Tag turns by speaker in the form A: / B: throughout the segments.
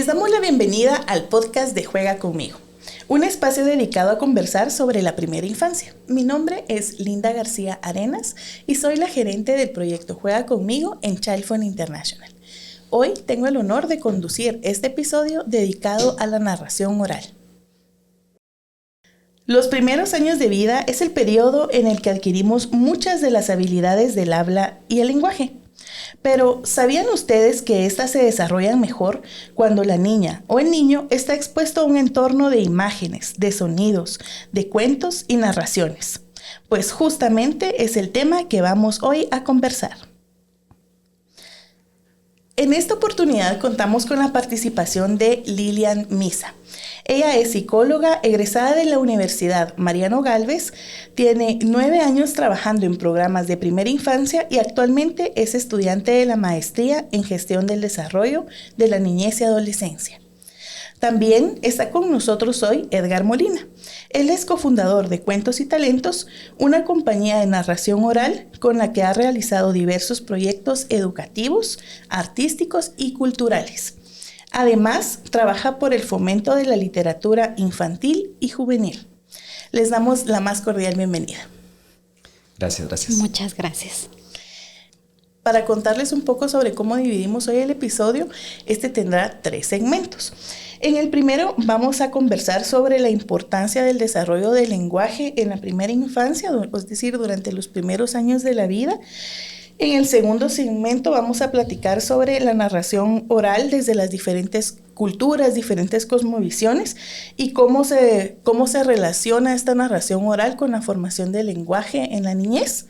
A: damos la bienvenida al podcast de Juega Conmigo, un espacio dedicado a conversar sobre la primera infancia. Mi nombre es Linda García Arenas y soy la gerente del proyecto Juega Conmigo en Child Fund International. Hoy tengo el honor de conducir este episodio dedicado a la narración oral. Los primeros años de vida es el periodo en el que adquirimos muchas de las habilidades del habla y el lenguaje. Pero, ¿sabían ustedes que éstas se desarrollan mejor cuando la niña o el niño está expuesto a un entorno de imágenes, de sonidos, de cuentos y narraciones? Pues justamente es el tema que vamos hoy a conversar. En esta oportunidad contamos con la participación de Lilian Misa. Ella es psicóloga egresada de la Universidad Mariano Gálvez, tiene 9 años trabajando en programas de primera infancia y actualmente es estudiante de la maestría en gestión del desarrollo de la niñez y adolescencia. También está con nosotros hoy Edgar Molina. Él es cofundador de Cuentos y Talentos, una compañía de narración oral con la que ha realizado diversos proyectos educativos, artísticos y culturales. Además, trabaja por el fomento de la literatura infantil y juvenil. Les damos la más cordial bienvenida.
B: Gracias.
C: Muchas gracias.
A: Para contarles un poco sobre cómo dividimos hoy el episodio, este tendrá 3 segmentos. En el primero vamos a conversar sobre la importancia del desarrollo del lenguaje en la primera infancia, es decir, durante los primeros años de la vida. En el segundo segmento vamos a platicar sobre la narración oral desde las diferentes culturas, diferentes cosmovisiones y cómo se relaciona esta narración oral con la formación del lenguaje en la niñez.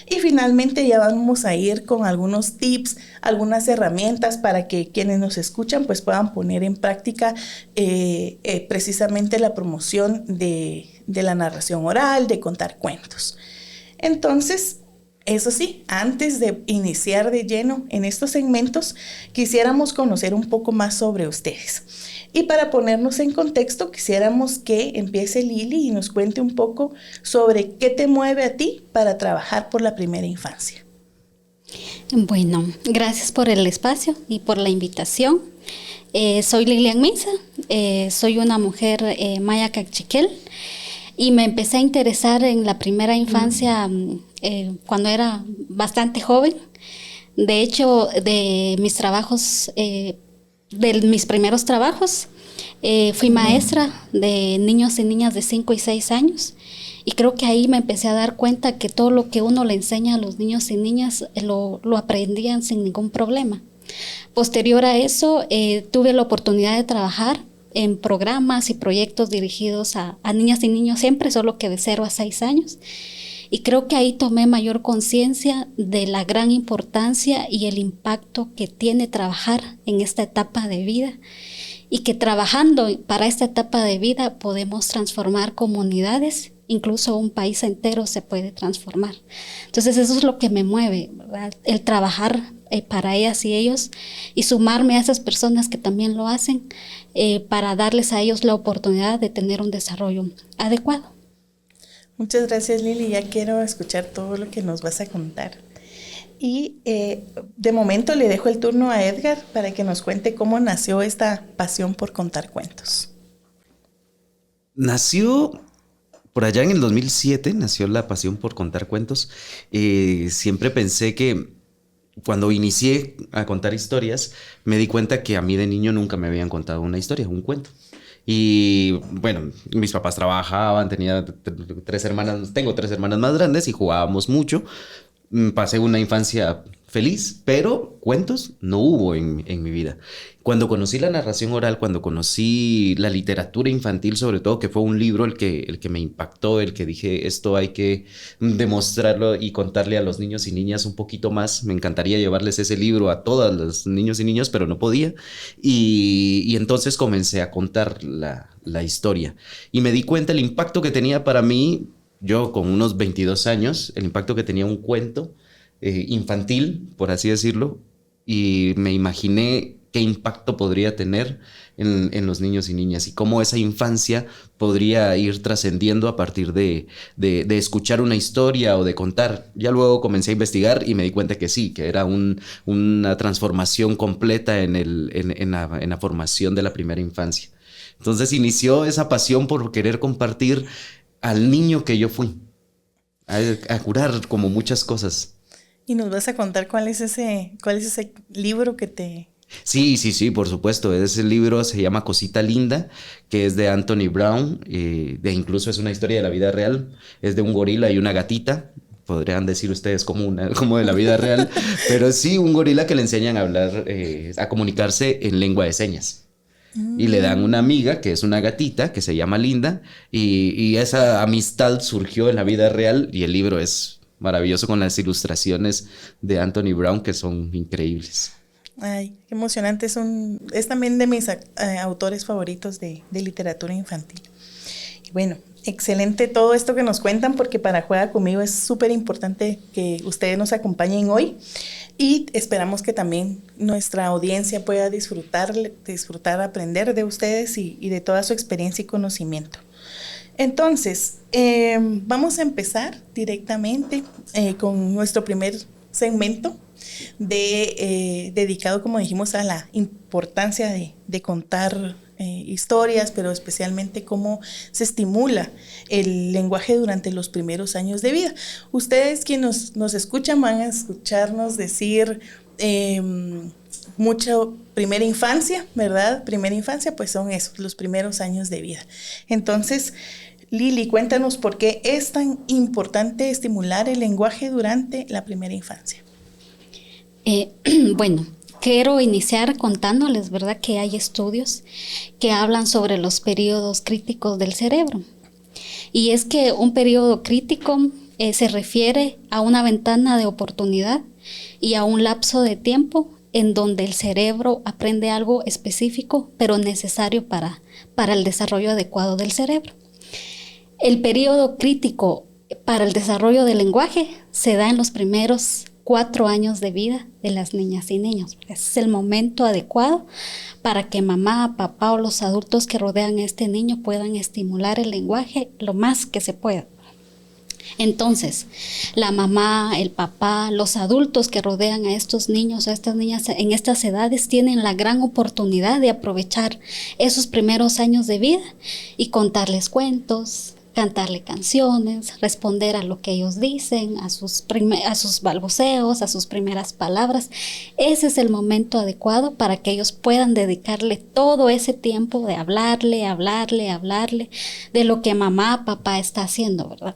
A: Y finalmente ya vamos a ir con algunos tips, algunas herramientas para que quienes nos escuchan pues puedan poner en práctica precisamente la promoción de la narración oral, de contar cuentos. Entonces, eso sí, antes de iniciar de lleno en estos segmentos, quisiéramos conocer un poco más sobre ustedes. Y para ponernos en contexto, quisiéramos que empiece Lili y nos cuente un poco sobre qué te mueve a ti para trabajar por la primera infancia.
C: Bueno, gracias por el espacio y por la invitación. Soy Lilian Misa, soy una mujer maya cachiquel y me empecé a interesar en la primera infancia cuando era bastante joven. De hecho, de mis primeros trabajos, fui maestra de niños y niñas de 5 y 6 años. Y creo que ahí me empecé a dar cuenta que todo lo que uno le enseña a los niños y niñas lo aprendían sin ningún problema. Posterior a eso, tuve la oportunidad de trabajar en programas y proyectos dirigidos a niñas y niños siempre, solo que de 0 a 6 años. Y creo que ahí tomé mayor conciencia de la gran importancia y el impacto que tiene trabajar en esta etapa de vida. Y que trabajando para esta etapa de vida podemos transformar comunidades, incluso un país entero se puede transformar. Entonces eso es lo que me mueve, ¿verdad? El trabajar para ellas y ellos y sumarme a esas personas que también lo hacen para darles a ellos la oportunidad de tener un desarrollo adecuado.
A: Muchas gracias, Lili. Ya quiero escuchar todo lo que nos vas a contar. Y de momento le dejo el turno a Edgar para que nos cuente cómo nació esta pasión por contar cuentos.
B: Nació por allá en el 2007, nació la pasión por contar cuentos. Siempre pensé que cuando inicié a contar historias, me di cuenta que a mí de niño nunca me habían contado una historia, un cuento. Y bueno, mis papás trabajaban, tenía 3 hermanas, tengo 3 hermanas más grandes y jugábamos mucho. Pasé una infancia feliz, pero cuentos no hubo en mi vida. Cuando conocí la narración oral, cuando conocí la literatura infantil, sobre todo, que fue un libro el que me impactó, el que dije, esto hay que demostrarlo y contarle a los niños y niñas un poquito más. Me encantaría llevarles ese libro a todos los niños y niñas, pero no podía. Y entonces comencé a contar la historia. Y me di cuenta el impacto que tenía para mí, yo con unos 22 años, el impacto que tenía un cuento infantil, por así decirlo, y me imaginé qué impacto podría tener en los niños y niñas y cómo esa infancia podría ir trascendiendo a partir de escuchar una historia o de contar. Ya luego comencé a investigar y me di cuenta que sí, que era una transformación completa en la formación de la primera infancia. Entonces inició esa pasión por querer compartir al niño que yo fui, a curar como muchas cosas.
A: Y nos vas a contar cuál es ese libro que te...
B: Sí, por supuesto. Ese libro se llama Cosita Linda, que es de Anthony Brown, incluso es una historia de la vida real. Es de un gorila y una gatita. Podrían decir ustedes como de la vida real, pero sí, un gorila que le enseñan a hablar, a comunicarse en lengua de señas. Y le dan una amiga que es una gatita que se llama Linda, y esa amistad surgió en la vida real, y el libro es maravilloso con las ilustraciones de Anthony Brown que son increíbles.
A: Ay, qué emocionante. Es también de mis autores favoritos de literatura infantil. Y bueno, excelente todo esto que nos cuentan, porque para Juega Conmigo es súper importante que ustedes nos acompañen hoy y esperamos que también nuestra audiencia pueda disfrutar, aprender de ustedes y de toda su experiencia y conocimiento. Entonces, vamos a empezar directamente con nuestro primer segmento dedicado, como dijimos, a la importancia de contar historias, pero especialmente cómo se estimula el lenguaje durante los primeros años de vida. Ustedes quienes nos escuchan van a escucharnos decir mucho primera infancia, ¿verdad? Primera infancia, pues son esos, los primeros años de vida. Entonces, Lili, cuéntanos por qué es tan importante estimular el lenguaje durante la primera infancia.
C: Bueno, quiero iniciar contándoles, ¿verdad?, que hay estudios que hablan sobre los periodos críticos del cerebro. Y es que un periodo crítico se refiere a una ventana de oportunidad y a un lapso de tiempo en donde el cerebro aprende algo específico, pero necesario para el desarrollo adecuado del cerebro. El periodo crítico para el desarrollo del lenguaje se da en los primeros 4 años de vida de las niñas y niños. Es el momento adecuado para que mamá, papá o los adultos que rodean a este niño puedan estimular el lenguaje lo más que se pueda. Entonces, la mamá, el papá, los adultos que rodean a estos niños, a estas niñas en estas edades tienen la gran oportunidad de aprovechar esos primeros años de vida y contarles cuentos, cantarle canciones, responder a lo que ellos dicen, a sus balbuceos, a sus primeras palabras. Ese es el momento adecuado para que ellos puedan dedicarle todo ese tiempo de hablarle de lo que mamá, papá está haciendo, ¿verdad?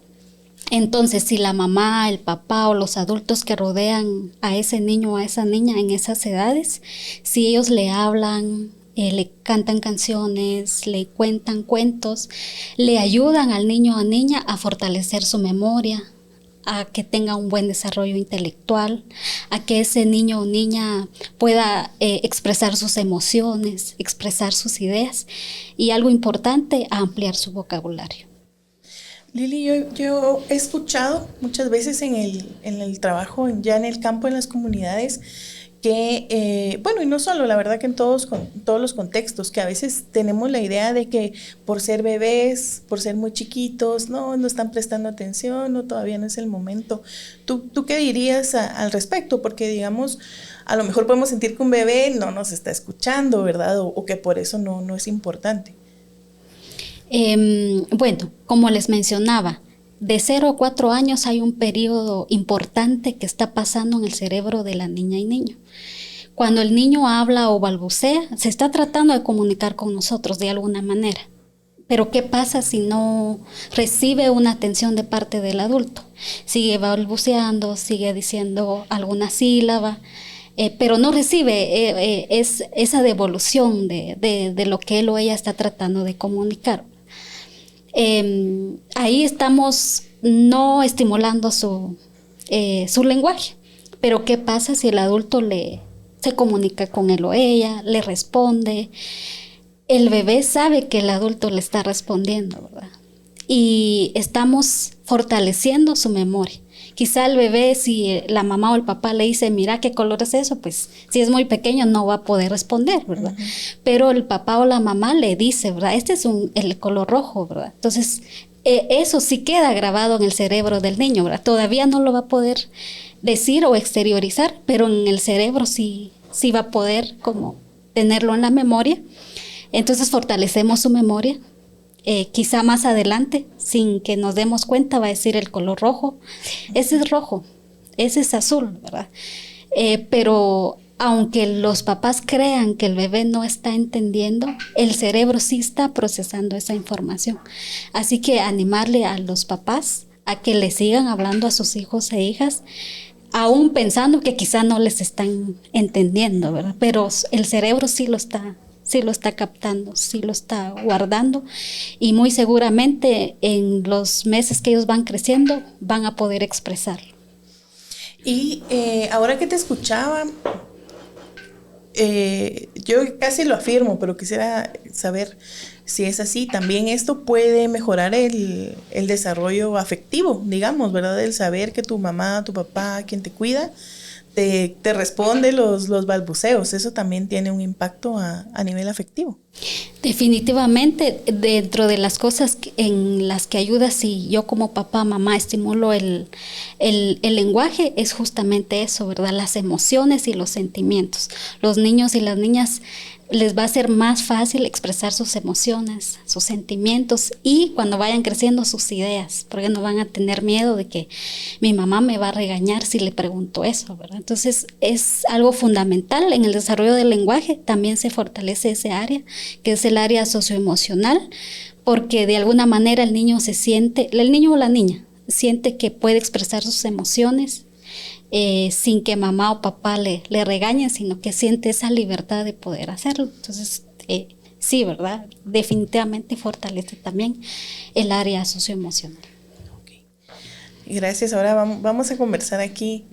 C: Entonces, si la mamá, el papá o los adultos que rodean a ese niño o a esa niña en esas edades, si ellos le hablan, le cantan canciones, le cuentan cuentos, le ayudan al niño o niña a fortalecer su memoria, a que tenga un buen desarrollo intelectual, a que ese niño o niña pueda expresar sus emociones, expresar sus ideas y, algo importante, a ampliar su vocabulario.
A: Lili, yo he escuchado muchas veces en el trabajo, ya en el campo, en las comunidades, que, bueno, y no solo, la verdad que en todos los contextos, que a veces tenemos la idea de que por ser bebés, por ser muy chiquitos, no están prestando atención, no, todavía no es el momento. ¿Tú qué dirías al respecto? Porque, digamos, a lo mejor podemos sentir que un bebé no nos está escuchando, ¿verdad? O que por eso no es importante.
C: Bueno, como les mencionaba, de 0 a 4 años hay un periodo importante que está pasando en el cerebro de la niña y niño. Cuando el niño habla o balbucea, se está tratando de comunicar con nosotros de alguna manera. Pero ¿qué pasa si no recibe una atención de parte del adulto? Sigue balbuceando, sigue diciendo alguna sílaba, pero no recibe esa devolución de lo que él o ella está tratando de comunicar. Ahí estamos no estimulando su lenguaje. Pero ¿qué pasa si el adulto se comunica con él o ella, le responde? El bebé sabe que el adulto le está respondiendo, ¿verdad? Y estamos fortaleciendo su memoria, Quizá el bebé, si la mamá o el papá le dice, mira qué color es eso, pues si es muy pequeño no va a poder responder, ¿verdad? Pero el papá o la mamá le dice, ¿verdad? Este es el color rojo, ¿verdad? Entonces, eso sí queda grabado en el cerebro del niño, ¿verdad? Todavía no lo va a poder decir o exteriorizar, pero en el cerebro sí va a poder como tenerlo en la memoria. Entonces fortalecemos su memoria. Quizá más adelante, sin que nos demos cuenta, va a decir el color rojo. Ese es rojo, ese es azul, ¿verdad? Pero aunque los papás crean que el bebé no está entendiendo, el cerebro sí está procesando esa información. Así que animarle a los papás a que le sigan hablando a sus hijos e hijas, aún pensando que quizá no les están entendiendo, ¿verdad? Pero el cerebro sí lo está captando, sí lo está guardando, y muy seguramente en los meses que ellos van creciendo van a poder expresarlo.
A: Y ahora que te escuchaba, yo casi lo afirmo, pero quisiera saber si es así. También esto puede mejorar el desarrollo afectivo, digamos, ¿verdad? El saber que tu mamá, tu papá, quien te cuida, te responde los balbuceos. Eso también tiene un impacto a nivel afectivo.
C: Definitivamente, dentro de las cosas en las que ayuda, si yo como papá, mamá estimulo el lenguaje, es justamente eso, ¿verdad? Las emociones y los sentimientos. Los niños y las niñas les va a ser más fácil expresar sus emociones, sus sentimientos, y cuando vayan creciendo sus ideas, porque no van a tener miedo de que mi mamá me va a regañar si le pregunto eso, ¿verdad? Entonces es algo fundamental en el desarrollo del lenguaje. También se fortalece ese área, que es el área socioemocional, porque de alguna manera el niño o la niña siente que puede expresar sus emociones sin que mamá o papá le regañen, sino que siente esa libertad de poder hacerlo. Entonces, sí, ¿verdad? Definitivamente fortalece también el área socioemocional.
A: Okay. Gracias. Ahora vamos a conversar aquí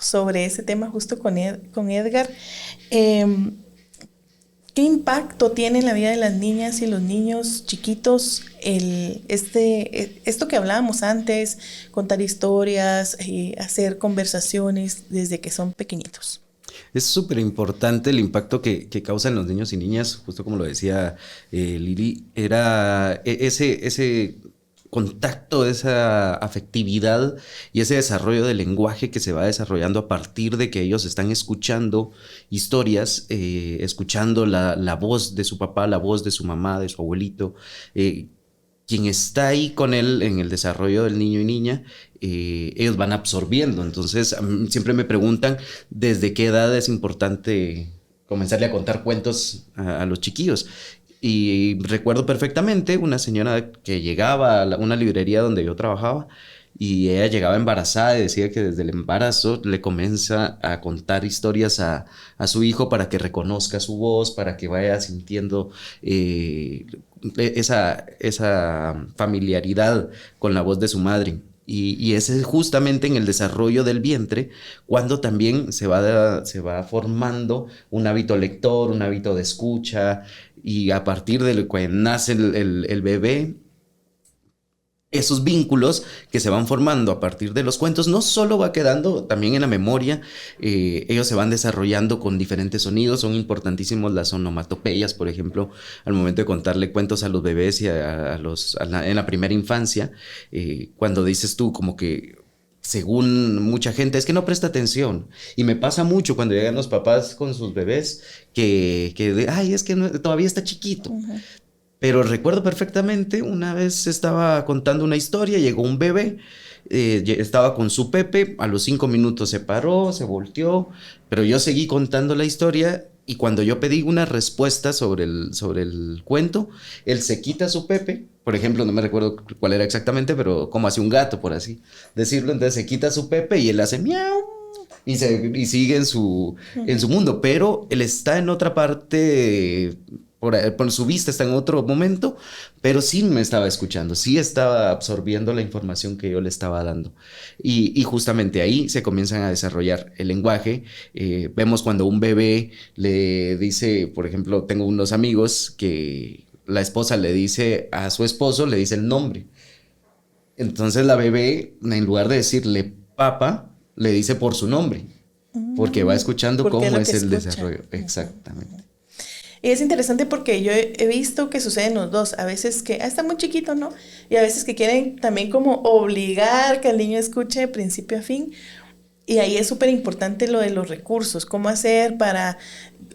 A: sobre ese tema justo con Edgar. ¿Qué impacto tiene en la vida de las niñas y los niños chiquitos esto que hablábamos antes, contar historias, hacer conversaciones desde que son pequeñitos?
B: Es súper importante el impacto que causan los niños y niñas, justo como lo decía Lili, era ese contacto, esa afectividad y ese desarrollo del lenguaje que se va desarrollando a partir de que ellos están escuchando historias, escuchando la voz de su papá, la voz de su mamá, de su abuelito, quien está ahí con él en el desarrollo del niño y niña, ellos van absorbiendo. Entonces, siempre me preguntan desde qué edad es importante comenzarle a contar cuentos a los chiquillos. Y recuerdo perfectamente una señora que llegaba a una librería donde yo trabajaba, y ella llegaba embarazada y decía que desde el embarazo le comienza a contar historias a su hijo para que reconozca su voz, para que vaya sintiendo esa familiaridad con la voz de su madre. Y ese es justamente en el desarrollo del vientre, cuando también se va formando un hábito lector, un hábito de escucha, y a partir de cuando nace el bebé, esos vínculos que se van formando a partir de los cuentos no solo va quedando también en la memoria, ellos se van desarrollando con diferentes sonidos. Son importantísimos las onomatopeyas, por ejemplo, al momento de contarle cuentos a los bebés y en la primera infancia, cuando dices tú como que, según mucha gente, es que no presta atención, y me pasa mucho cuando llegan los papás con sus bebés ay, es que todavía está chiquito. Uh-huh. Pero recuerdo perfectamente, una vez estaba contando una historia, llegó un bebé, estaba con su Pepe, a los 5 minutos se paró, se volteó, pero yo seguí contando la historia, y cuando yo pedí una respuesta sobre el cuento, él se quita su Pepe, por ejemplo, no me recuerdo cuál era exactamente, pero como hace un gato, por así decirlo. Entonces se quita su Pepe y él hace miau, y sigue en su mundo, pero él está en otra parte. Por su vista está en otro momento, pero sí me estaba escuchando, sí estaba absorbiendo la información que yo le estaba dando. Y justamente ahí se comienzan a desarrollar el lenguaje. Vemos cuando un bebé le dice, por ejemplo, tengo unos amigos que la esposa le dice a su esposo, le dice el nombre. Entonces la bebé, en lugar de decirle papa le dice por su nombre, porque va escuchando cómo es el desarrollo. Exactamente.
A: Y es interesante porque yo he visto que suceden los dos, a veces que está muy chiquito, ¿no? Y a veces que quieren también como obligar que el niño escuche de principio a fin. Y ahí es súper importante lo de los recursos, cómo hacer para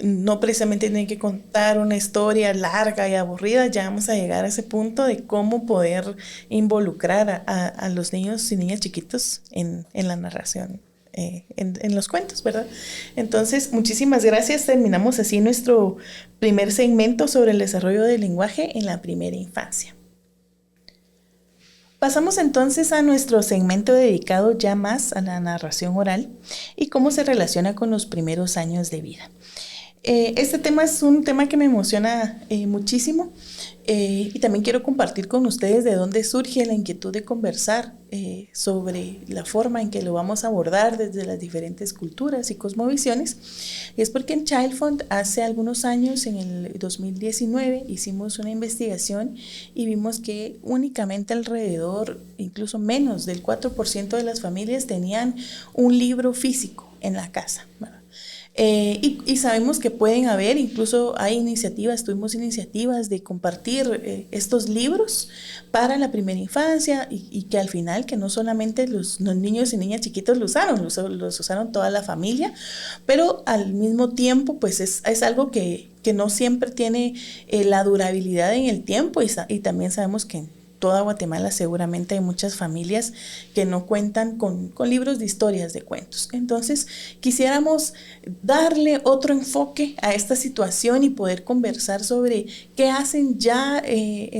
A: no precisamente tener que contar una historia larga y aburrida. Ya vamos a llegar a ese punto de cómo poder involucrar a los niños y niñas chiquitos en la narración, en los cuentos, ¿verdad? Entonces, muchísimas gracias. Terminamos así nuestro primer segmento sobre el desarrollo del lenguaje en la primera infancia. Pasamos entonces a nuestro segmento dedicado ya más a la narración oral y cómo se relaciona con los primeros años de vida. Este tema es un tema que me emociona muchísimo y también quiero compartir con ustedes de dónde surge la inquietud de conversar sobre la forma en que lo vamos a abordar desde las diferentes culturas y cosmovisiones. Y es porque en Child Fund hace algunos años, en el 2019, hicimos una investigación y vimos que únicamente alrededor, incluso menos del 4% de las familias tenían un libro físico en la casa, ¿verdad? Y sabemos que pueden haber, incluso hay iniciativas, tuvimos iniciativas de compartir estos libros para la primera infancia y que al final que no solamente los niños y niñas chiquitos los usaron toda la familia, pero al mismo tiempo pues es algo que no siempre tiene la durabilidad en el tiempo y también sabemos que toda Guatemala seguramente hay muchas familias que no cuentan con libros de historias de cuentos. Entonces quisiéramos darle otro enfoque a esta situación y poder conversar sobre qué hacen ya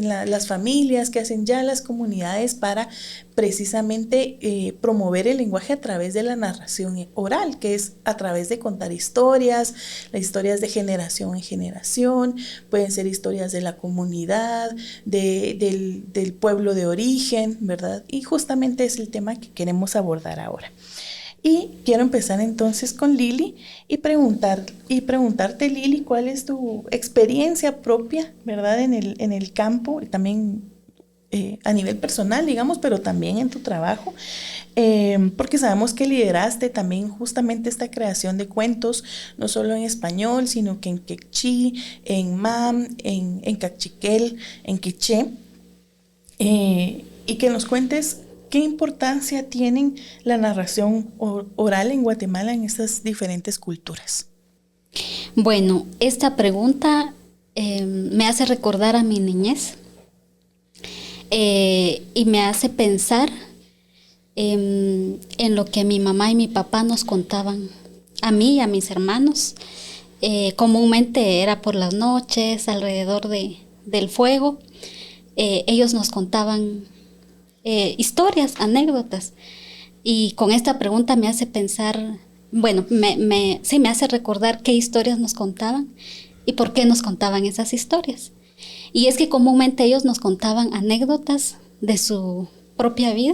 A: las familias, qué hacen ya las comunidades para precisamente promover el lenguaje a través de la narración oral, que es a través de contar historias, las historias de generación en generación, pueden ser historias de la comunidad, del pueblo de origen, ¿verdad? Y justamente es el tema que queremos abordar ahora. Y quiero empezar entonces con Lili y preguntarte, Lili, ¿cuál es tu experiencia propia, ¿verdad? En el campo y también a nivel personal, digamos, pero también en tu trabajo, porque sabemos que lideraste también justamente esta creación de cuentos, no solo en español, sino que en quechí, en mam, en cachiquel, en quiché, y que nos cuentes qué importancia tienen la narración oral en Guatemala en estas diferentes culturas.
C: Bueno, esta pregunta me hace recordar a mi niñez. Y me hace pensar en lo que mi mamá y mi papá nos contaban a mí y a mis hermanos. Comúnmente era por las noches, alrededor del fuego. Ellos nos contaban historias, anécdotas. Y con esta pregunta me hace pensar, bueno, sí me hace recordar qué historias nos contaban y por qué nos contaban esas historias. Y es que comúnmente ellos nos contaban anécdotas de su propia vida,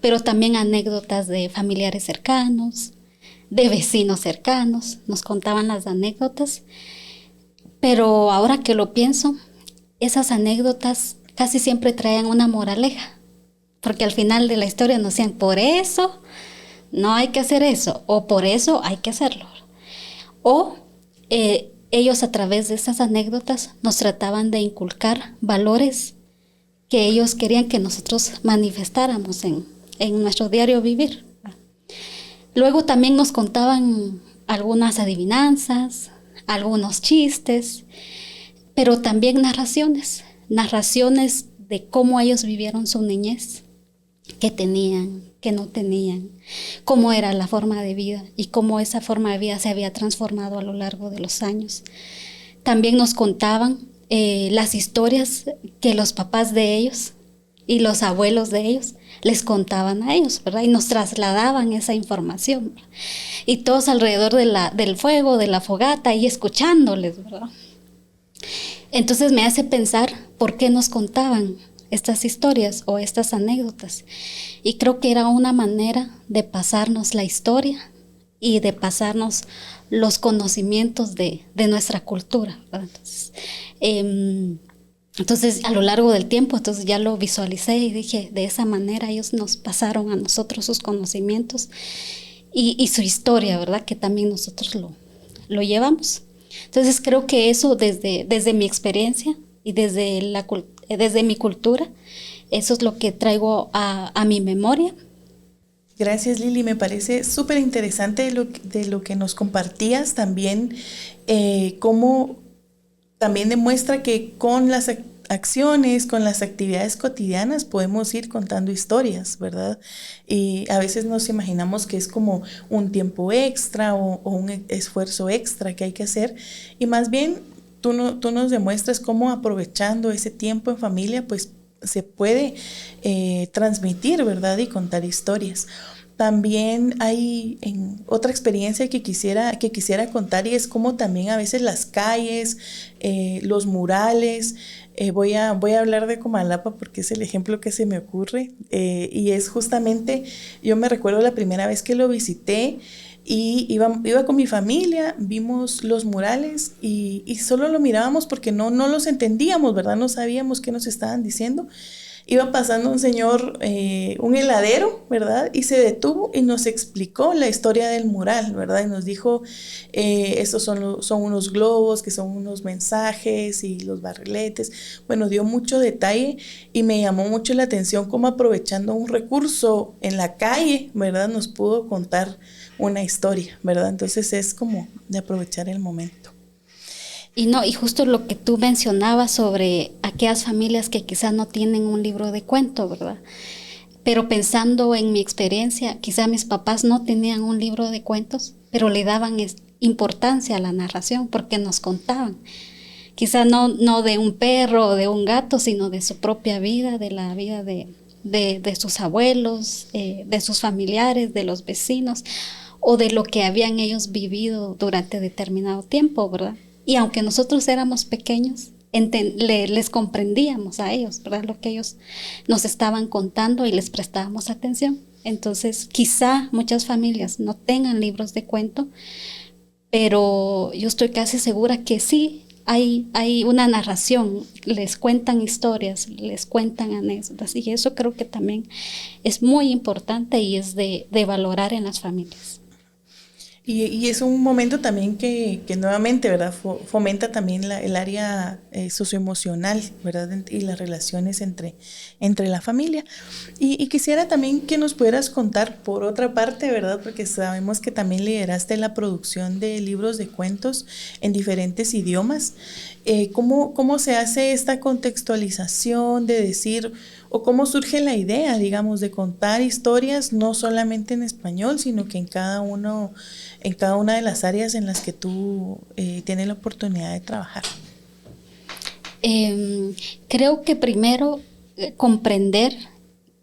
C: pero también anécdotas de familiares cercanos, de vecinos cercanos, nos contaban las anécdotas. Pero ahora que lo pienso, esas anécdotas casi siempre traían una moraleja, porque al final de la historia nos decían, por eso no hay que hacer eso, o por eso hay que hacerlo. O ellos a través de esas anécdotas nos trataban de inculcar valores que ellos querían que nosotros manifestáramos en nuestro diario vivir. Luego también nos contaban algunas adivinanzas, algunos chistes, pero también narraciones de cómo ellos vivieron su niñez, qué tenían, qué no tenían, cómo era la forma de vida y cómo esa forma de vida se había transformado a lo largo de los años. También nos contaban las historias que los papás de ellos y los abuelos de ellos les contaban a ellos, ¿verdad? Y nos trasladaban esa información, ¿verdad? Y todos alrededor del fuego, de la fogata, y escuchándoles, ¿verdad? Entonces me hace pensar por qué nos contaban estas historias o estas anécdotas. Y creo que era una manera de pasarnos la historia y de pasarnos los conocimientos de nuestra cultura, ¿verdad? Entonces, Entonces, a lo largo del tiempo, entonces ya lo visualicé y dije, de esa manera ellos nos pasaron a nosotros sus conocimientos y su historia, ¿verdad? Que también nosotros lo llevamos. Entonces, creo que eso desde mi experiencia y desde mi cultura, eso es lo que traigo a mi memoria.
A: Gracias, Lili. Me parece súper interesante de lo que nos compartías también, cómo también demuestra que con las acciones, con las actividades cotidianas podemos ir contando historias, ¿verdad? Y a veces nos imaginamos que es como un tiempo extra o un esfuerzo extra que hay que hacer, y más bien tú nos demuestras cómo aprovechando ese tiempo en familia, pues se puede transmitir, ¿verdad? Y contar historias. También hay otra experiencia que quisiera contar, y es como también a veces las calles, los murales. Voy a hablar de Comalapa porque es el ejemplo que se me ocurre, y es justamente, yo me recuerdo la primera vez que lo visité y iba con mi familia, vimos los murales y solo lo mirábamos porque no los entendíamos, ¿verdad? No sabíamos qué nos estaban diciendo. Iba pasando un señor, un heladero, ¿verdad? Y se detuvo y nos explicó la historia del mural, ¿verdad? Y nos dijo, estos son unos globos, que son unos mensajes y los barriletes. Bueno, dio mucho detalle y me llamó mucho la atención cómo, aprovechando un recurso en la calle, ¿verdad? Nos pudo contar una historia, ¿verdad? Entonces es como de aprovechar el momento.
C: Y justo lo que tú mencionabas sobre aquellas familias que quizás no tienen un libro de cuento, ¿verdad? Pero pensando en mi experiencia, quizás mis papás no tenían un libro de cuentos, pero le daban importancia a la narración porque nos contaban. Quizás no de un perro o de un gato, sino de su propia vida, de la vida de sus abuelos, de sus familiares, de los vecinos, o de lo que habían ellos vivido durante determinado tiempo, ¿verdad? Y aunque nosotros éramos pequeños, les comprendíamos a ellos, ¿verdad? Lo que ellos nos estaban contando y les prestábamos atención. Entonces, quizá muchas familias no tengan libros de cuento, pero yo estoy casi segura que sí hay una narración, les cuentan historias, les cuentan anécdotas, y eso creo que también es muy importante y es de valorar en las familias.
A: Y es un momento también que nuevamente, ¿verdad? Fomenta también el área socioemocional, ¿verdad? Y las relaciones entre la familia. Y quisiera también que nos pudieras contar, por otra parte, ¿verdad? Porque sabemos que también lideraste la producción de libros de cuentos en diferentes idiomas. ¿Cómo se hace esta contextualización de decir, o cómo surge la idea, digamos, de contar historias no solamente en español, sino que en cada una de las áreas en las que tú tienes la oportunidad de trabajar?
C: Creo que primero comprender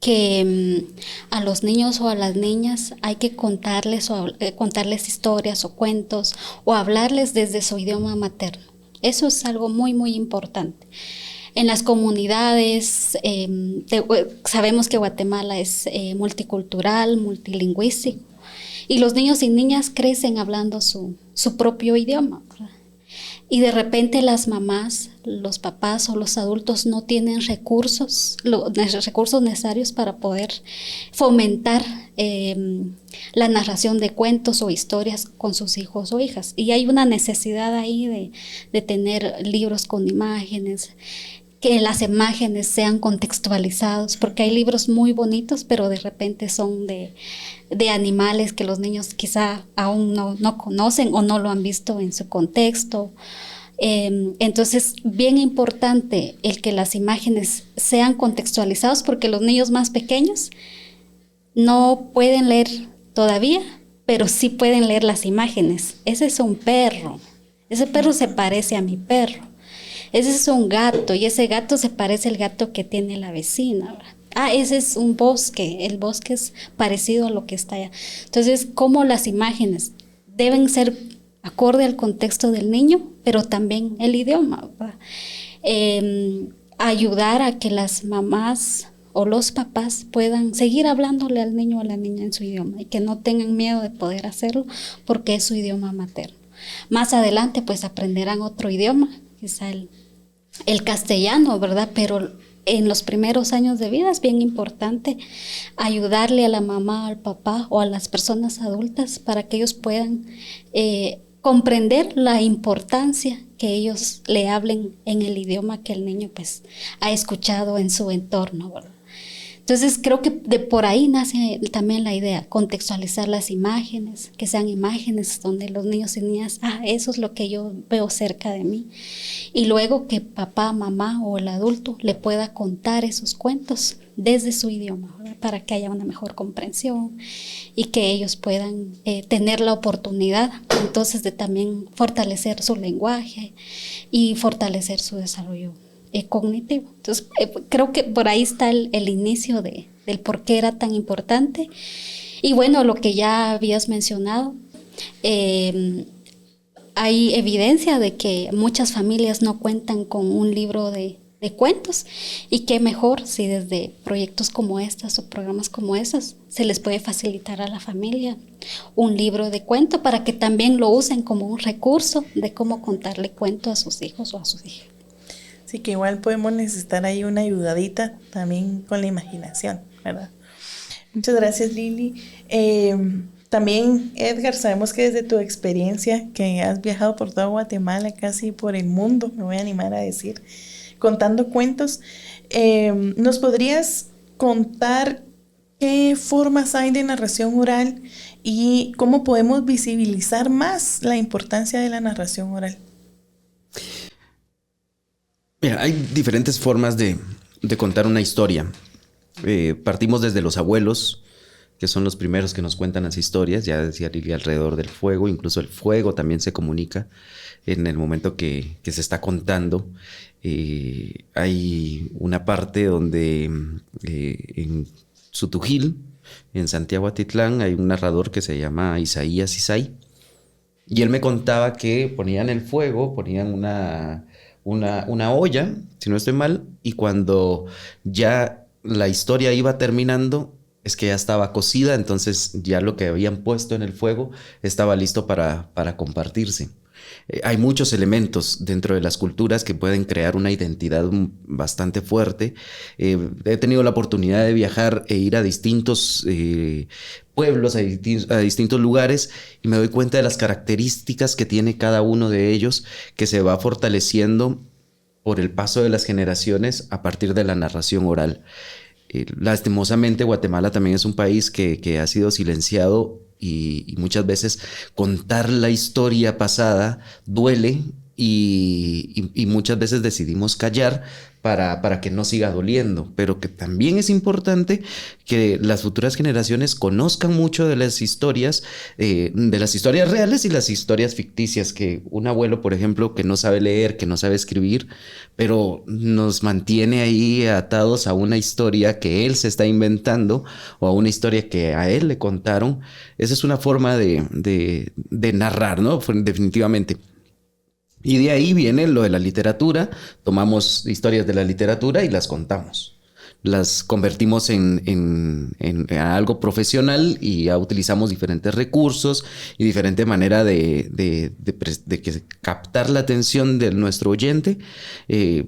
C: que a los niños o a las niñas hay que contarles historias o cuentos o hablarles desde su idioma materno. Eso es algo muy, muy importante. En las comunidades, sabemos que Guatemala es multicultural, multilingüístico, y los niños y niñas crecen hablando su propio idioma, ¿verdad? Y de repente las mamás, los papás o los adultos no tienen recursos necesarios para poder fomentar la narración de cuentos o historias con sus hijos o hijas. Y hay una necesidad ahí de tener libros con imágenes, que las imágenes sean contextualizados, porque hay libros muy bonitos, pero de repente son de animales que los niños quizá aún no conocen o no lo han visto en su contexto. Entonces, bien importante el que las imágenes sean contextualizadas, porque los niños más pequeños no pueden leer todavía, pero sí pueden leer las imágenes. Ese es un perro, ese perro se parece a mi perro. Ese es un gato y ese gato se parece al gato que tiene la vecina, ¿verdad? Ese es un bosque, el bosque es parecido a lo que está allá. Entonces, cómo las imágenes deben ser acorde al contexto del niño, pero también el idioma, ¿verdad? Ayudar a que las mamás o los papás puedan seguir hablándole al niño o a la niña en su idioma y que no tengan miedo de poder hacerlo porque es su idioma materno. Más adelante, pues aprenderán otro idioma, quizá el el castellano, ¿verdad? Pero en los primeros años de vida es bien importante ayudarle a la mamá, al papá o a las personas adultas para que ellos puedan comprender la importancia que ellos le hablen en el idioma que el niño pues ha escuchado en su entorno, ¿verdad? Entonces creo que de por ahí nace también la idea, contextualizar las imágenes, que sean imágenes donde los niños y niñas, eso es lo que yo veo cerca de mí. Y luego que papá, mamá o el adulto le pueda contar esos cuentos desde su idioma, ¿verdad? Para que haya una mejor comprensión y que ellos puedan tener la oportunidad entonces de también fortalecer su lenguaje y fortalecer su desarrollo cognitivo. Entonces, creo que por ahí está el inicio del por qué era tan importante. Y bueno, lo que ya habías mencionado, hay evidencia de que muchas familias no cuentan con un libro de cuentos, y qué mejor si desde proyectos como estos o programas como estos se les puede facilitar a la familia un libro de cuento para que también lo usen como un recurso de cómo contarle cuento a sus hijos o a sus hijas.
A: Sí, que igual podemos necesitar ahí una ayudadita también con la imaginación, ¿verdad? Muchas gracias, Lili. También, Edgar, sabemos que desde tu experiencia, que has viajado por toda Guatemala, casi por el mundo, me voy a animar a decir, contando cuentos, ¿nos podrías contar qué formas hay de narración oral y cómo podemos visibilizar más la importancia de la narración oral?
B: Mira, hay diferentes formas de contar una historia. Partimos desde los abuelos, que son los primeros que nos cuentan las historias. Ya decía Lili, alrededor del fuego. Incluso el fuego también se comunica en el momento que se está contando. Hay una parte donde en Sutujil, en Santiago Atitlán, hay un narrador que se llama Isaías Isai. Y él me contaba que ponían el fuego, ponían una olla, si no estoy mal, y cuando ya la historia iba terminando, es que ya estaba cocida, entonces ya lo que habían puesto en el fuego estaba listo para compartirse. Hay muchos elementos dentro de las culturas que pueden crear una identidad bastante fuerte. He tenido la oportunidad de viajar e ir a distintos pueblos, a distintos lugares, y me doy cuenta de las características que tiene cada uno de ellos, que se va fortaleciendo por el paso de las generaciones a partir de la narración oral. Lastimosamente, Guatemala también es un país que ha sido silenciado y muchas veces contar la historia pasada duele y muchas veces decidimos callar para que no siga doliendo, pero que también es importante que las futuras generaciones conozcan mucho de las historias reales y las historias ficticias, que un abuelo, por ejemplo, que no sabe leer, que no sabe escribir, pero nos mantiene ahí atados a una historia que él se está inventando o a una historia que a él le contaron. Esa es una forma de narrar, ¿no? Definitivamente. Y de ahí viene lo de la literatura. Tomamos historias de la literatura y las contamos. Las convertimos en algo profesional y ya utilizamos diferentes recursos y diferente manera de captar la atención de nuestro oyente.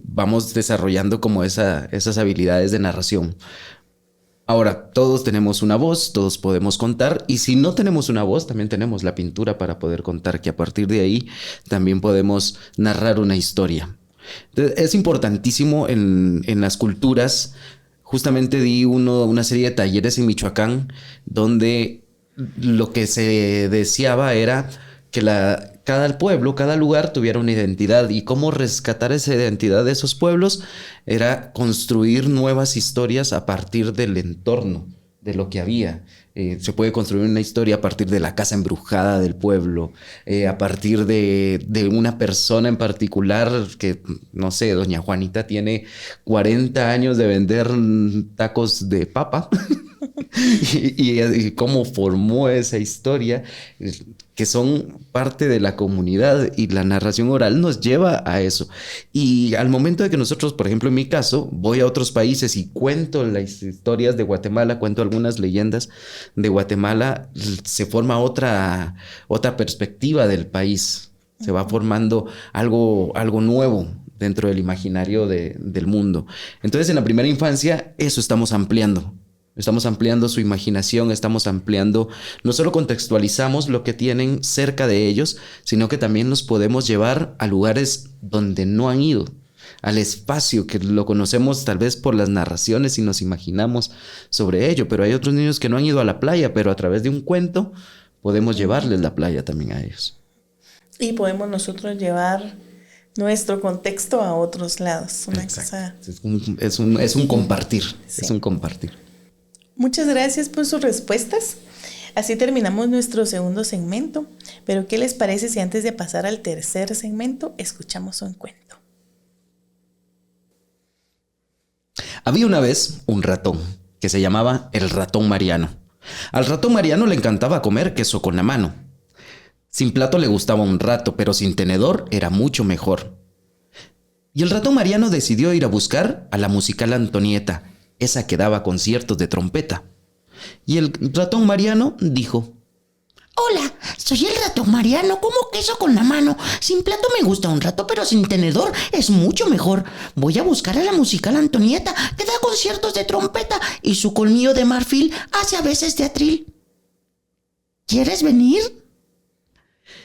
B: Vamos desarrollando como esas habilidades de narración. Ahora, todos tenemos una voz, todos podemos contar, y si no tenemos una voz, también tenemos la pintura para poder contar, que a partir de ahí también podemos narrar una historia. Entonces, es importantísimo en las culturas. Justamente di una serie de talleres en Michoacán donde lo que se deseaba era que cada pueblo, cada lugar tuviera una identidad, y cómo rescatar esa identidad de esos pueblos era construir nuevas historias a partir del entorno, de lo que había. Se puede construir una historia a partir de la casa embrujada del pueblo, a partir de una persona en particular que, no sé, doña Juanita tiene 40 años de vender tacos de papa y cómo formó esa historia, que son parte de la comunidad, y la narración oral nos lleva a eso. Y al momento de que nosotros, por ejemplo, en mi caso, voy a otros países y cuento las historias de Guatemala, cuento algunas leyendas de Guatemala, se forma otra perspectiva del país. Se va formando algo nuevo dentro del imaginario del mundo. Entonces, en la primera infancia, eso estamos ampliando. Estamos ampliando su imaginación, estamos ampliando, no solo contextualizamos lo que tienen cerca de ellos, sino que también nos podemos llevar a lugares donde no han ido, al espacio que lo conocemos tal vez por las narraciones y nos imaginamos sobre ello, pero hay otros niños que no han ido a la playa, pero a través de un cuento podemos llevarles la playa también a ellos.
A: Y podemos nosotros llevar nuestro contexto a otros lados.
B: Es un compartir,
A: Sí.
B: es un compartir.
A: Muchas gracias por sus respuestas. Así terminamos nuestro segundo segmento. Pero ¿qué les parece si antes de pasar al tercer segmento escuchamos un cuento?
B: Había una vez un ratón que se llamaba el ratón Mariano. Al ratón Mariano le encantaba comer queso con la mano. Sin plato le gustaba un rato, pero sin tenedor era mucho mejor. Y el ratón Mariano decidió ir a buscar a la musical Antonieta, esa que daba conciertos de trompeta. Y el ratón Mariano dijo:
D: Hola, soy el ratón Mariano, como queso con la mano. Sin plato me gusta un rato, pero sin tenedor es mucho mejor. Voy a buscar a la musical Antonieta, que da conciertos de trompeta y su colmillo de marfil hace a veces de atril. ¿Quieres venir?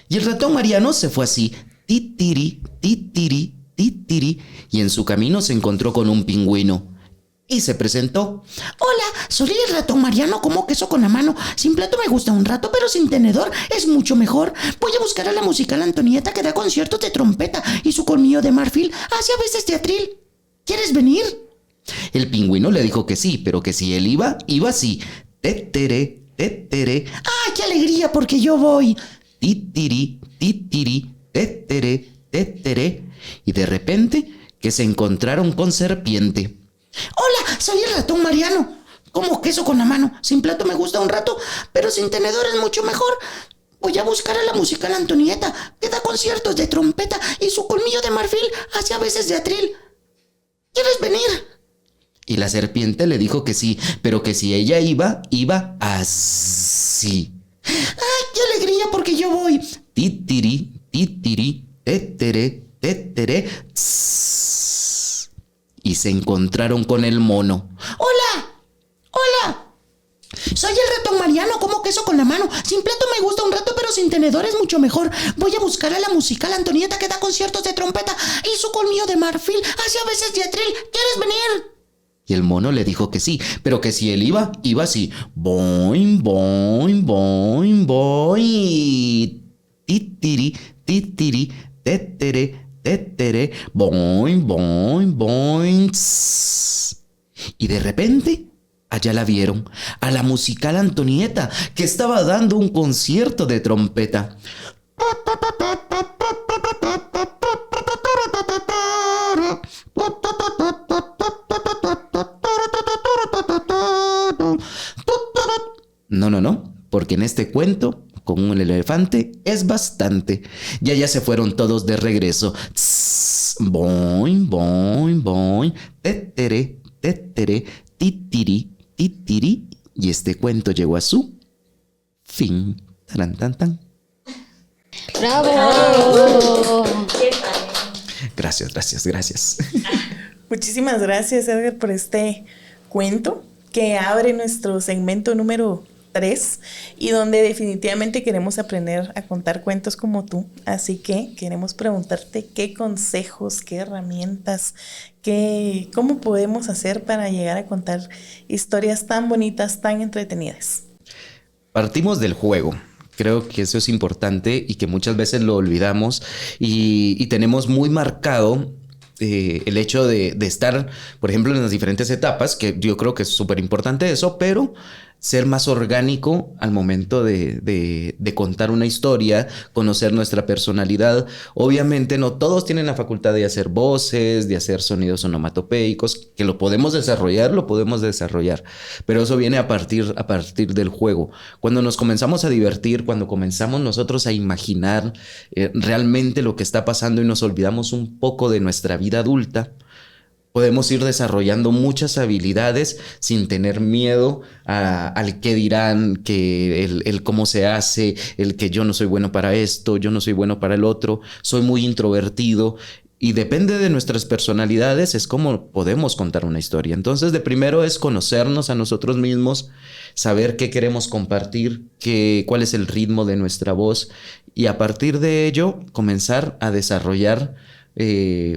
B: Y el ratón Mariano se fue así, titiri, titiri, titiri, y en su camino se encontró con un pingüino. Y se presentó.
D: Hola, soy el ratón Mariano, como queso con la mano. Sin plato me gusta un rato, pero sin tenedor es mucho mejor. Voy a buscar a la musical Antonieta, que da conciertos de trompeta y su colmillo de marfil hace a veces de atril. ¿Quieres venir?
B: El pingüino le dijo que sí, pero que si él iba, iba así. Tetere, tetere.
D: ¡Ay, qué alegría, porque yo voy!
B: Titiri, titiri, tetere, tetere. Y de repente que se encontraron con Serpiente.
D: Hola, soy el ratón Mariano. Como queso con la mano. Sin plato me gusta un rato, pero sin tenedor es mucho mejor. Voy a buscar a la musical Antonieta, que da conciertos de trompeta y su colmillo de marfil hace a veces de atril. ¿Quieres venir?
B: Y la serpiente le dijo que sí, pero que si ella iba, iba así.
D: ¡Ay, qué alegría, porque yo voy!
B: Titiri, titiri, tetere, tetere, tss. Y se encontraron con el mono.
D: ¡Hola! ¡Hola! Soy el ratón Mariano, como queso con la mano. Sin plato me gusta un rato, pero sin tenedor es mucho mejor. Voy a buscar a la musical Antonieta, que da conciertos de trompeta y su colmillo de marfil hace a veces de atril. ¿Quieres venir?
B: Y el mono le dijo que sí, pero que si él iba, iba así. Boing, boing, boing, boing. Titiri, titiri, tetere, tetere. Boing, boing, boing. Tss. Y de repente, allá la vieron, a la musical Antonieta, que estaba dando un concierto de trompeta. No, porque en este cuento, con un elefante es bastante. Y allá se fueron todos de regreso. Tss, boing, boing, boing, tetere, tetere, titiri, titiri. Y este cuento llegó a su fin. Taran, tan, tan.
C: ¡Bravo!
B: Gracias.
A: Muchísimas gracias, Edgar, por este cuento que abre nuestro segmento número 3 y donde definitivamente queremos aprender a contar cuentos como tú. Así que queremos preguntarte qué consejos, qué herramientas, cómo podemos hacer para llegar a contar historias tan bonitas, tan entretenidas.
B: Partimos del juego. Creo que eso es importante y que muchas veces lo olvidamos y tenemos muy marcado el hecho de estar, por ejemplo, en las diferentes etapas, que yo creo que es súper importante eso, pero ser más orgánico al momento de contar una historia, conocer nuestra personalidad. Obviamente no todos tienen la facultad de hacer voces, de hacer sonidos onomatopeicos, que lo podemos desarrollar, pero eso viene a partir del juego. Cuando nos comenzamos a divertir, cuando comenzamos nosotros a imaginar realmente lo que está pasando y nos olvidamos un poco de nuestra vida adulta, podemos ir desarrollando muchas habilidades sin tener miedo al qué dirán, que el cómo se hace, el que yo no soy bueno para esto, yo no soy bueno para el otro, soy muy introvertido. Y depende de nuestras personalidades, es como podemos contar una historia. Entonces, de primero es conocernos a nosotros mismos, saber qué queremos compartir, cuál es el ritmo de nuestra voz, y a partir de ello comenzar a desarrollar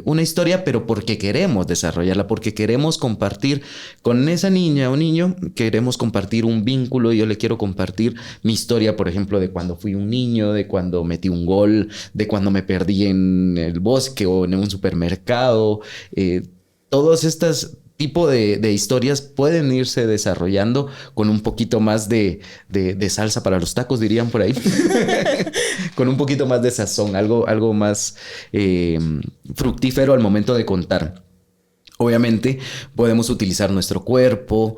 B: una historia, pero porque queremos desarrollarla, porque queremos compartir con esa niña o niño, queremos compartir un vínculo. Yo le quiero compartir mi historia, por ejemplo, de cuando fui un niño, de cuando metí un gol, de cuando me perdí en el bosque o en un supermercado. Todos estos tipo de historias pueden irse desarrollando con un poquito más de salsa para los tacos, dirían por ahí. Con un poquito más de sazón, algo más fructífero al momento de contar. Obviamente podemos utilizar nuestro cuerpo,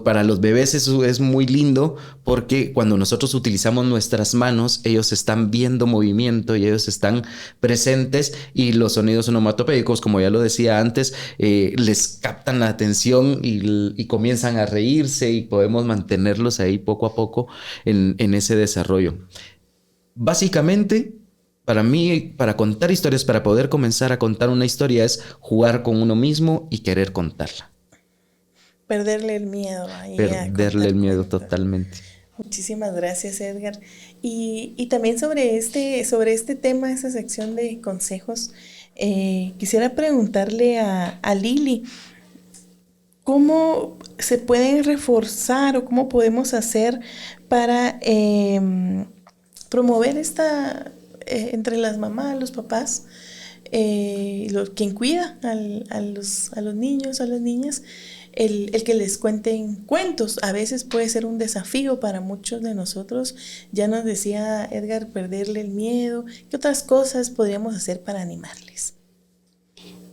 B: para los bebés eso es muy lindo porque cuando nosotros utilizamos nuestras manos, ellos están viendo movimiento y ellos están presentes, y los sonidos onomatopédicos, como ya lo decía antes, les captan la atención y comienzan a reírse, y podemos mantenerlos ahí poco a poco en ese desarrollo. Básicamente, para mí, para contar historias, para poder comenzar a contar una historia, es jugar con uno mismo y querer contarla.
A: Perderle el miedo.
B: Perderle el miedo totalmente.
A: Muchísimas gracias, Edgar. Y también sobre este tema, esa sección de consejos, quisiera preguntarle a Lili, ¿cómo se pueden reforzar o cómo podemos hacer para promover entre las mamás, los papás, quien cuida a los niños, a las niñas, el que les cuenten cuentos? A veces puede ser un desafío para muchos de nosotros. Ya nos decía Edgar, perderle el miedo. ¿Qué otras cosas podríamos hacer para animarles?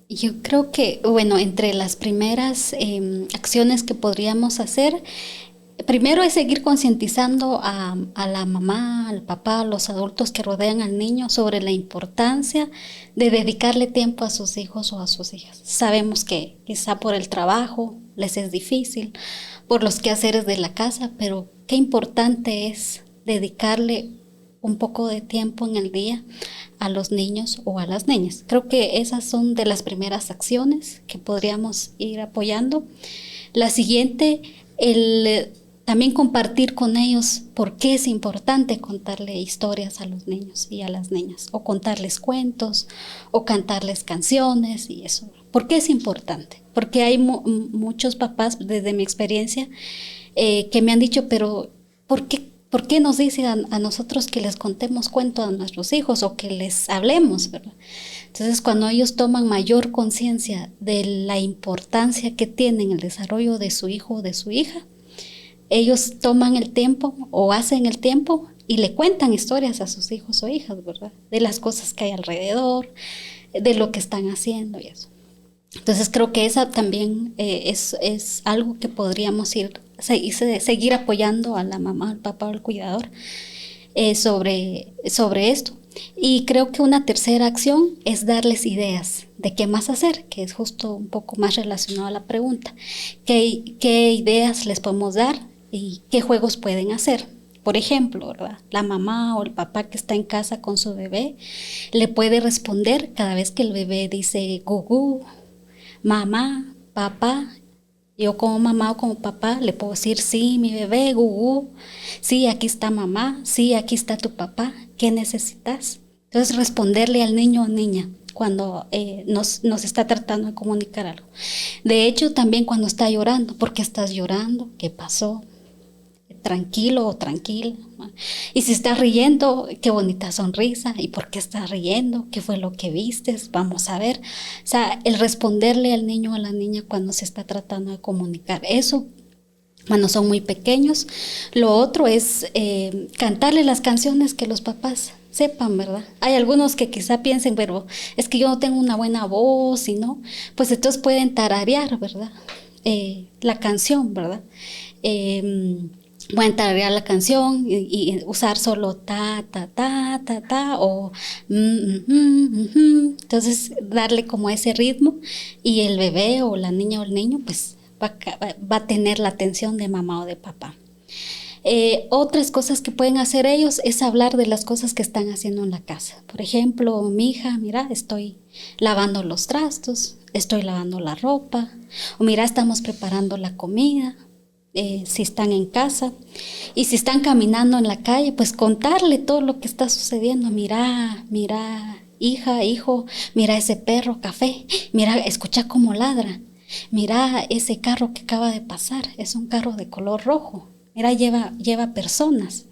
C: Yo creo que, bueno, entre las primeras acciones que podríamos hacer, primero es seguir concientizando a la mamá, al papá, a los adultos que rodean al niño sobre la importancia de dedicarle tiempo a sus hijos o a sus hijas. Sabemos que quizá por el trabajo les es difícil, por los quehaceres de la casa, pero qué importante es dedicarle un poco de tiempo en el día a los niños o a las niñas. Creo que esas son de las primeras acciones que podríamos ir apoyando. La siguiente, también compartir con ellos por qué es importante contarle historias a los niños y a las niñas, o contarles cuentos, o cantarles canciones y eso. ¿Por qué es importante? Porque hay muchos papás, desde mi experiencia, que me han dicho, pero ¿por qué nos dicen a nosotros que les contemos cuentos a nuestros hijos o que les hablemos, ¿verdad? Entonces, cuando ellos toman mayor conciencia de la importancia que tiene el desarrollo de su hijo o de su hija, ellos toman el tiempo o hacen el tiempo y le cuentan historias a sus hijos o hijas, ¿verdad? De las cosas que hay alrededor, de lo que están haciendo y eso. Entonces creo que esa también es algo que podríamos seguir apoyando a la mamá, al papá o al cuidador sobre esto. Y creo que una tercera acción es darles ideas de qué más hacer, que es justo un poco más relacionado a la pregunta. ¿Qué ideas les podemos dar y qué juegos pueden hacer? Por ejemplo, ¿verdad? La mamá o el papá que está en casa con su bebé le puede responder cada vez que el bebé dice gugú, mamá, papá. Yo como mamá o como papá le puedo decir, sí, mi bebé, gugú, sí, aquí está mamá, sí, aquí está tu papá, ¿qué necesitas? Entonces responderle al niño o niña cuando nos está tratando de comunicar algo. De hecho, también cuando está llorando, ¿por qué estás llorando? ¿Qué pasó? Tranquilo o tranquila. Y si estás riendo, qué bonita sonrisa. ¿Y por qué estás riendo? ¿Qué fue lo que vistes? Vamos a ver. O sea, el responderle al niño o a la niña cuando se está tratando de comunicar. Eso, cuando son muy pequeños. Lo otro es cantarle las canciones que los papás sepan, ¿verdad? Hay algunos que quizá piensen, pero es que yo no tengo una buena voz, y no. Pues entonces pueden tararear, ¿verdad? La canción, ¿verdad? Pueden tararear la canción y usar solo ta, ta, ta, ta, ta, o entonces darle como ese ritmo, y el bebé o la niña o el niño pues va a tener la atención de mamá o de papá. Otras cosas que pueden hacer ellos es hablar de las cosas que están haciendo en la casa. Por ejemplo, mi hija, mira, estoy lavando los trastos, estoy lavando la ropa, o mira, estamos preparando la comida. Si están en casa y si están caminando en la calle, pues contarle todo lo que está sucediendo. Mira, hija, hijo, mira ese perro café, mira, escucha cómo ladra, mira ese carro que acaba de pasar, es un carro de color rojo, mira, lleva personas.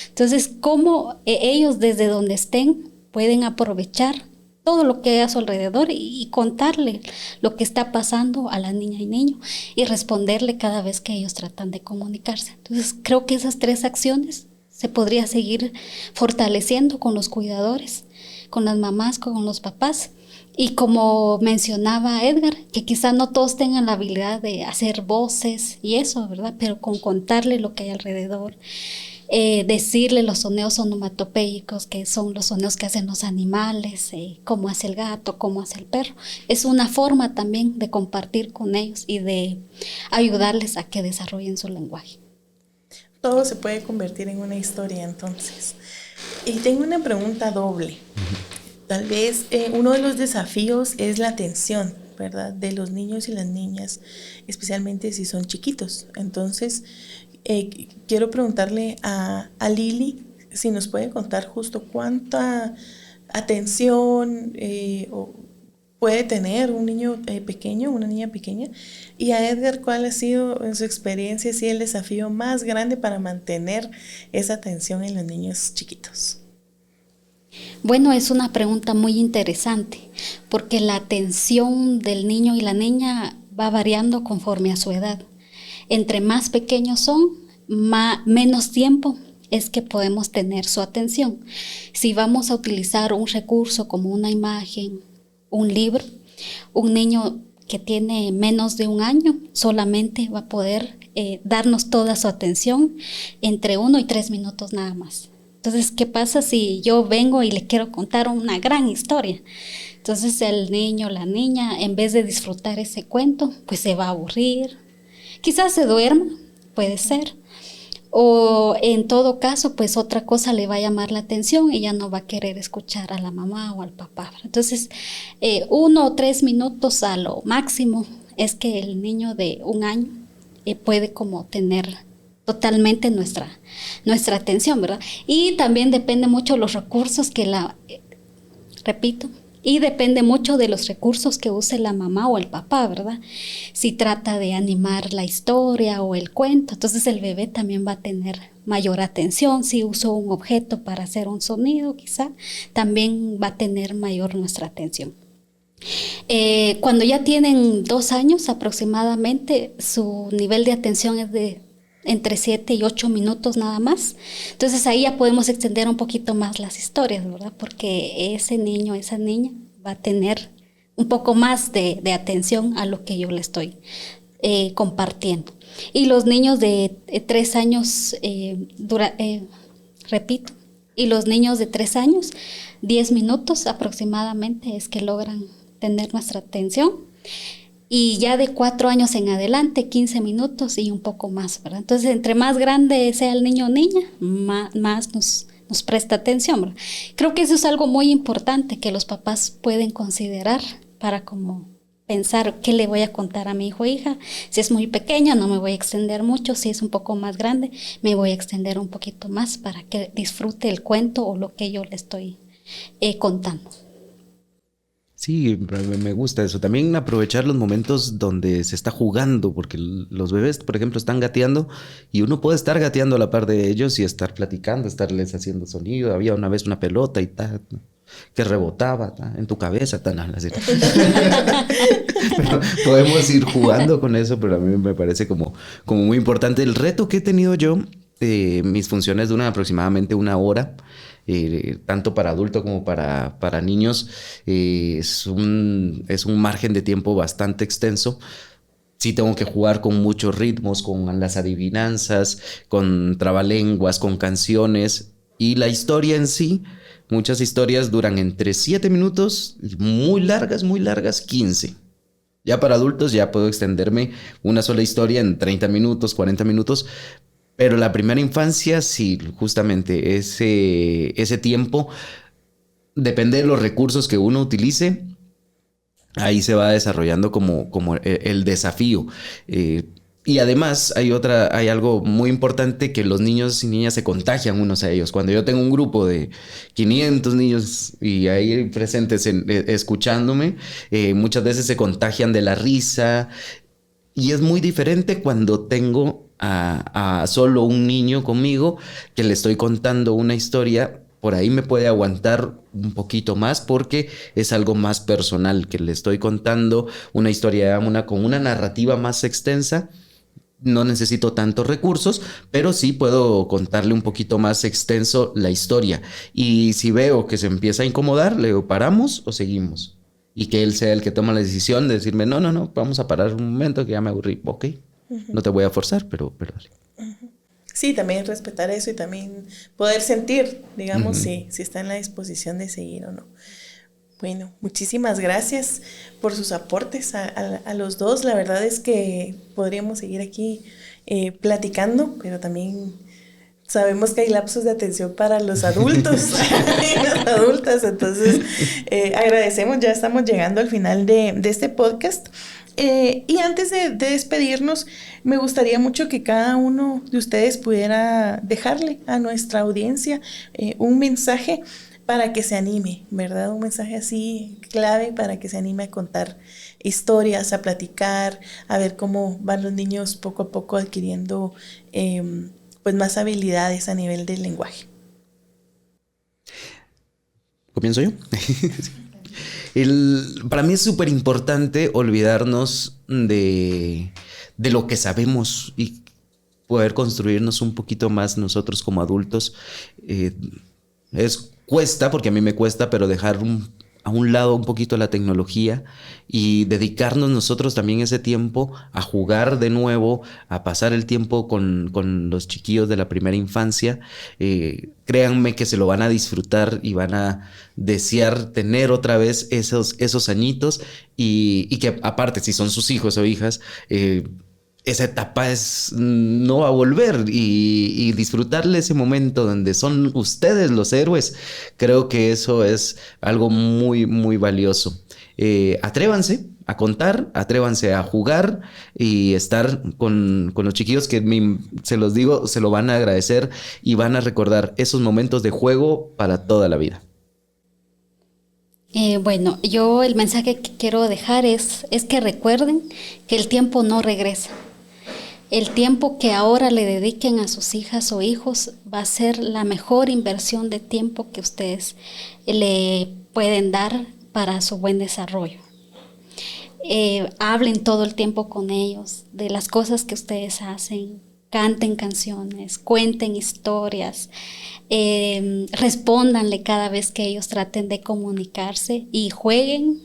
C: Entonces, cómo ellos desde donde estén pueden aprovechar todo lo que hay a su alrededor y contarle lo que está pasando a la niña y niño y responderle cada vez que ellos tratan de comunicarse. Entonces, creo que esas 3 acciones se podría seguir fortaleciendo con los cuidadores, con las mamás, con los papás. Y como mencionaba Edgar, que quizá no todos tengan la habilidad de hacer voces y eso, ¿verdad? Pero con contarle lo que hay alrededor, decirle los sonidos onomatopéicos, que son los sonidos que hacen los animales, cómo hace el gato, cómo hace el perro. Es una forma también de compartir con ellos y de ayudarles a que desarrollen su lenguaje.
A: Todo se puede convertir en una historia entonces. Y tengo una pregunta doble. Tal vez uno de los desafíos es la atención, ¿verdad? De los niños y las niñas, especialmente si son chiquitos. Entonces, quiero preguntarle a Lili si nos puede contar justo cuánta atención puede tener un niño pequeño, una niña pequeña. Y a Edgar, ¿cuál ha sido en su experiencia el desafío más grande para mantener esa atención en los niños chiquitos?
C: Bueno, es una pregunta muy interesante porque la atención del niño y la niña va variando conforme a su edad. Entre más pequeños son, menos tiempo es que podemos tener su atención. Si vamos a utilizar un recurso como una imagen, un libro, un niño que tiene menos de 1 año solamente va a poder darnos toda su atención entre 1 y 3 minutos nada más. Entonces, ¿qué pasa si yo vengo y le quiero contar una gran historia? Entonces el niño, la niña, en vez de disfrutar ese cuento, pues se va a aburrir. Quizás se duerma, puede ser. O en todo caso, pues otra cosa le va a llamar la atención y ya no va a querer escuchar a la mamá o al papá. Entonces, 1 o 3 minutos a lo máximo es que el niño de 1 año puede como tener totalmente nuestra atención, ¿verdad? Y también depende mucho de los recursos que y depende mucho de los recursos que use la mamá o el papá, ¿verdad? Si trata de animar la historia o el cuento, entonces el bebé también va a tener mayor atención. Si uso un objeto para hacer un sonido, quizá, también va a tener mayor nuestra atención. Cuando ya tienen 2 años aproximadamente, su nivel de atención es de entre 7 y 8 minutos nada más. Entonces ahí ya podemos extender un poquito más las historias, ¿verdad? Porque ese niño, esa niña va a tener un poco más de atención a lo que yo le estoy compartiendo. Y los niños de 3 años, y los niños de 3 años, 10 minutos aproximadamente es que logran tener nuestra atención. Y ya de 4 años en adelante, 15 minutos y un poco más, ¿verdad? Entonces, entre más grande sea el niño o niña, más nos presta atención, ¿verdad? Creo que eso es algo muy importante que los papás pueden considerar para como pensar qué le voy a contar a mi hijo o hija. Si es muy pequeño, no me voy a extender mucho. Si es un poco más grande, me voy a extender un poquito más para que disfrute el cuento o lo que yo le estoy contando.
B: Sí, me gusta eso. También aprovechar los momentos donde se está jugando, porque los bebés, por ejemplo, están gateando y uno puede estar gateando a la par de ellos y estar platicando, estarles haciendo sonido. Había una vez una pelota y tal, que rebotaba en tu cabeza, así. Pero podemos ir jugando con eso, pero a mí me parece como muy importante. El reto que he tenido yo, mis funciones duran aproximadamente 1 hora. Tanto para adultos como para niños, es un margen de tiempo bastante extenso. Sí tengo que jugar con muchos ritmos, con las adivinanzas, con trabalenguas, con canciones. Y la historia en sí, muchas historias duran entre 7 minutos, muy largas, 15. Ya para adultos ya puedo extenderme una sola historia en 30 minutos, 40 minutos. Pero la primera infancia, sí, justamente ese tiempo, depende de los recursos que uno utilice, ahí se va desarrollando como el desafío. Y además hay algo muy importante, que los niños y niñas se contagian unos a ellos. Cuando yo tengo un grupo de 500 niños y ahí presentes escuchándome, muchas veces se contagian de la risa. Y es muy diferente cuando tengo a solo un niño conmigo que le estoy contando una historia. Por ahí me puede aguantar un poquito más porque es algo más personal, que le estoy contando una historia con una narrativa más extensa. No necesito tantos recursos, pero sí puedo contarle un poquito más extenso la historia. Y si veo que se empieza a incomodar, le digo, ¿paramos o seguimos? Y que él sea el que toma la decisión de decirme, no, vamos a parar un momento que ya me aburrí. Ok, no te voy a forzar, pero
A: Sí, también respetar eso y también poder sentir, digamos, si está en la disposición de seguir o no. Bueno, muchísimas gracias por sus aportes a los dos. La verdad es que podríamos seguir aquí platicando, pero también sabemos que hay lapsos de atención para los adultos y las adultas. Entonces, agradecemos, ya estamos llegando al final de este podcast. Y antes de despedirnos, me gustaría mucho que cada uno de ustedes pudiera dejarle a nuestra audiencia un mensaje para que se anime, ¿verdad? Un mensaje así clave para que se anime a contar historias, a platicar, a ver cómo van los niños poco a poco adquiriendo pues más habilidades a nivel del lenguaje.
B: ¿Comienzo yo? Para mí es súper importante olvidarnos de lo que sabemos y poder construirnos un poquito más nosotros como adultos. Cuesta, porque a mí me cuesta, pero dejar a un lado un poquito la tecnología y dedicarnos nosotros también ese tiempo a jugar de nuevo, a pasar el tiempo con los chiquillos de la primera infancia. Créanme que se lo van a disfrutar y van a desear tener otra vez esos añitos y que aparte, si son sus hijos o hijas, esa etapa no va a volver y disfrutarle ese momento donde son ustedes los héroes. Creo que eso es algo muy, muy valioso. Atrévanse a contar, atrévanse a jugar y estar con los chiquillos que se los digo, se lo van a agradecer y van a recordar esos momentos de juego para toda la vida.
C: Bueno, yo el mensaje que quiero dejar es que recuerden que el tiempo no regresa. El tiempo que ahora le dediquen a sus hijas o hijos va a ser la mejor inversión de tiempo que ustedes le pueden dar para su buen desarrollo. Hablen todo el tiempo con ellos de las cosas que ustedes hacen, canten canciones, cuenten historias, respóndanle cada vez que ellos traten de comunicarse y jueguen,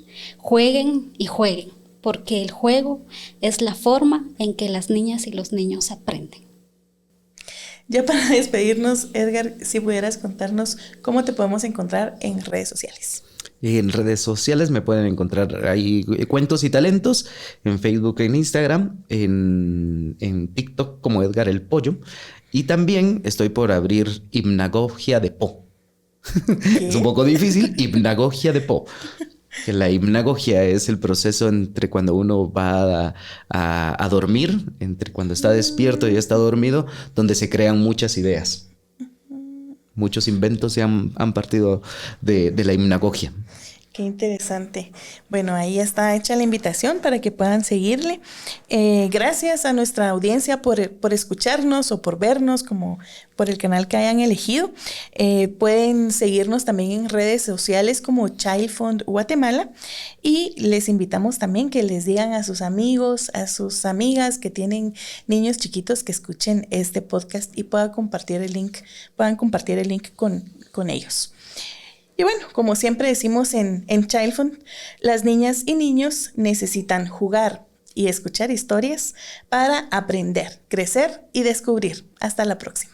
C: porque el juego es la forma en que las niñas y los niños aprenden.
A: Ya para despedirnos, Edgar, si pudieras contarnos cómo te podemos encontrar en redes sociales.
B: En redes sociales me pueden encontrar ahí Cuentos y Talentos, en Facebook, en Instagram, en TikTok como Edgar el Pollo. Y también estoy por abrir Hipnagogia de Po. Es un poco difícil, Hipnagogia de Po. Que la hipnagogia es el proceso entre cuando uno va a dormir, entre cuando está despierto y está dormido, donde se crean muchas ideas. Muchos inventos se han partido de la hipnagogia.
A: Qué interesante. Bueno, ahí está hecha la invitación para que puedan seguirle. Gracias a nuestra audiencia por escucharnos o por vernos, como por el canal que hayan elegido. Pueden seguirnos también en redes sociales como Child Fund Guatemala y les invitamos también que les digan a sus amigos, a sus amigas que tienen niños chiquitos que escuchen este podcast y puedan compartir el link con ellos. Y bueno, como siempre decimos en Child Fund, las niñas y niños necesitan jugar y escuchar historias para aprender, crecer y descubrir. Hasta la próxima.